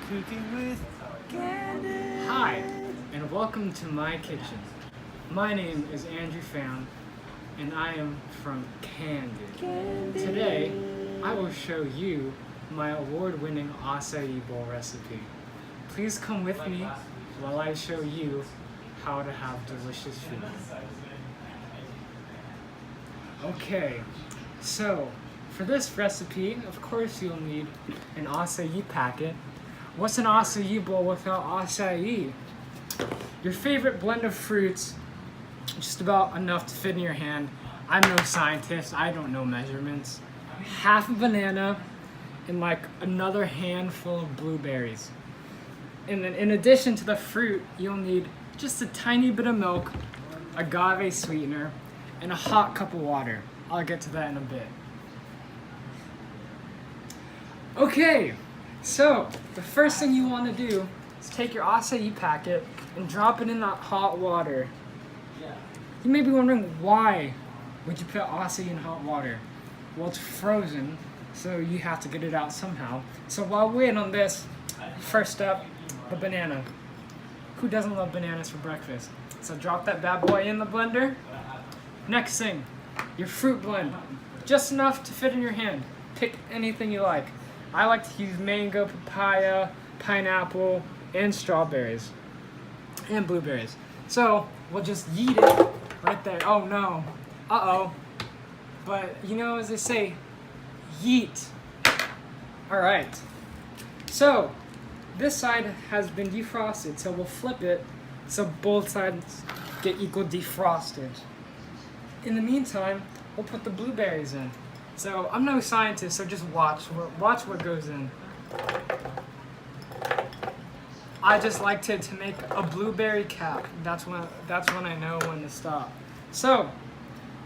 Cooking with Candid. Hi, and welcome to my kitchen. My name is Andrew Pham, and I am from Candid. Today, I will show you my award-winning acai bowl recipe. Please come with me while I show you how to have delicious food. Okay, so for this recipe, of course you'll need an acai packet. What's an acai bowl without acai? Your favorite blend of fruits, just about enough to fit in your hand. I'm no scientist, I don't know measurements. Half a banana and like another handful of blueberries. And then in addition to the fruit, you'll need just a tiny bit of milk, agave sweetener, and a hot cup of water. I'll get to that in a bit. Okay, so the first thing you want to do is take your acai packet and drop it in that hot water. You may be wondering, why would you put acai in hot water? Well, it's frozen, so you have to get it out somehow. So while we wait on this, first up, the banana. Who doesn't love bananas for breakfast? So drop that bad boy in the blender. Next thing, your fruit blend. Just enough to fit in your hand. Pick anything you like. I like to use mango, papaya, pineapple, and strawberries. And blueberries. So we'll just yeet it right there. Oh no. Uh-oh. But you know, as they say, yeet. Alright. So this side has been defrosted, so we'll flip it so both sides get equal defrosted. In the meantime, we'll put the blueberries in. So I'm no scientist, so just watch what goes in. I just like to make a blueberry cap. That's when I know when to stop. So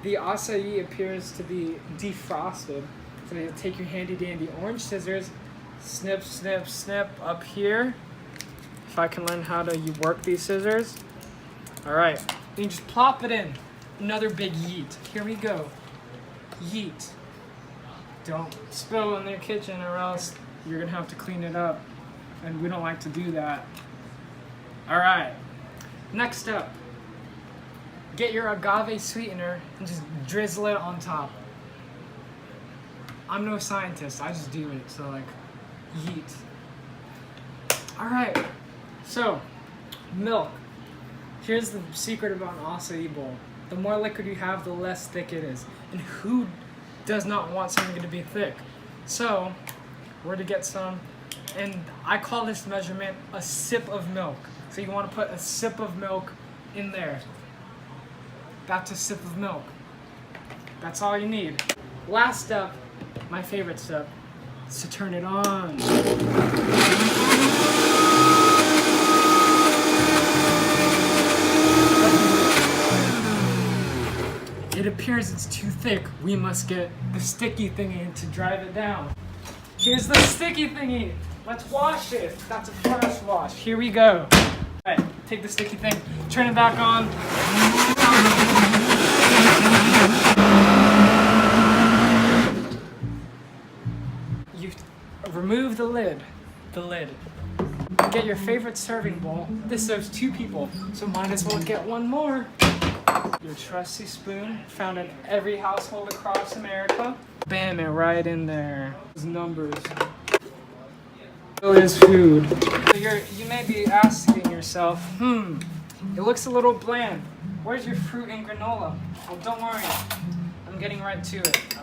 the acai appears to be defrosted. So you take your handy dandy orange scissors, snip, snip, snip up here. If I can learn how to work these scissors. All right, then you just plop it in. Another big yeet. Here we go. Yeet. Don't spill in their kitchen or else you're gonna have to clean it up. And we don't like to do that. All right, next up, get your agave sweetener and just drizzle it on top. I'm no scientist, I just do it, so like, yeet. All right, so milk. Here's the secret about an acai bowl. The more liquid you have, the less thick it is. And who does not want something to be thick? So, we're to get some, and I call this measurement a sip of milk. So you want to put a sip of milk in there. That's a sip of milk. That's all you need. Last step, my favorite step, is to turn it on. It appears it's too thick. We must get the sticky thingy to drive it down. Here's the sticky thingy. Let's wash it. That's a first wash. Here we go. All right, take the sticky thing, turn it back on. You remove the lid. Get your favorite serving bowl. This serves 2 people, so might as well get one more. Your trusty spoon, found in every household across America. Bam it right in there. Those numbers. Is food. So you may be asking yourself, it looks a little bland. Where's your fruit and granola? Well, don't worry. I'm getting right to it.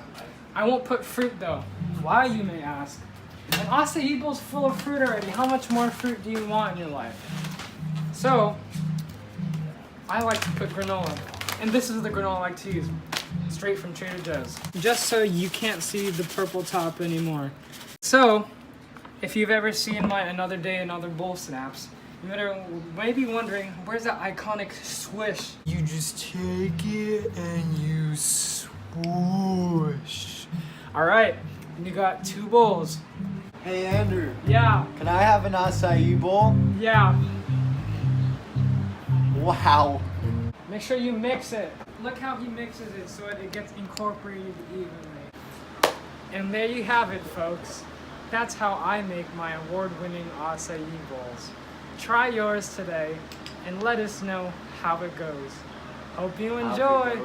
I won't put fruit though. Why, you may ask? An acai bowl's full of fruit already. How much more fruit do you want in your life? So, I like to put granola. And this is the granola I like to use. Straight from Trader Joe's. Just so you can't see the purple top anymore. So, if you've ever seen my Another Day, Another Bowl snaps, you may be wondering, where's that iconic swish? You just take it and you swoosh. All right, you got 2 bowls. Hey Andrew. Yeah. Can I have an acai bowl? Yeah. Wow. Make sure you mix it. Look how he mixes it so it gets incorporated evenly. And there you have it, folks. That's how I make my award-winning acai bowls. Try yours today and let us know how it goes. Hope you enjoy.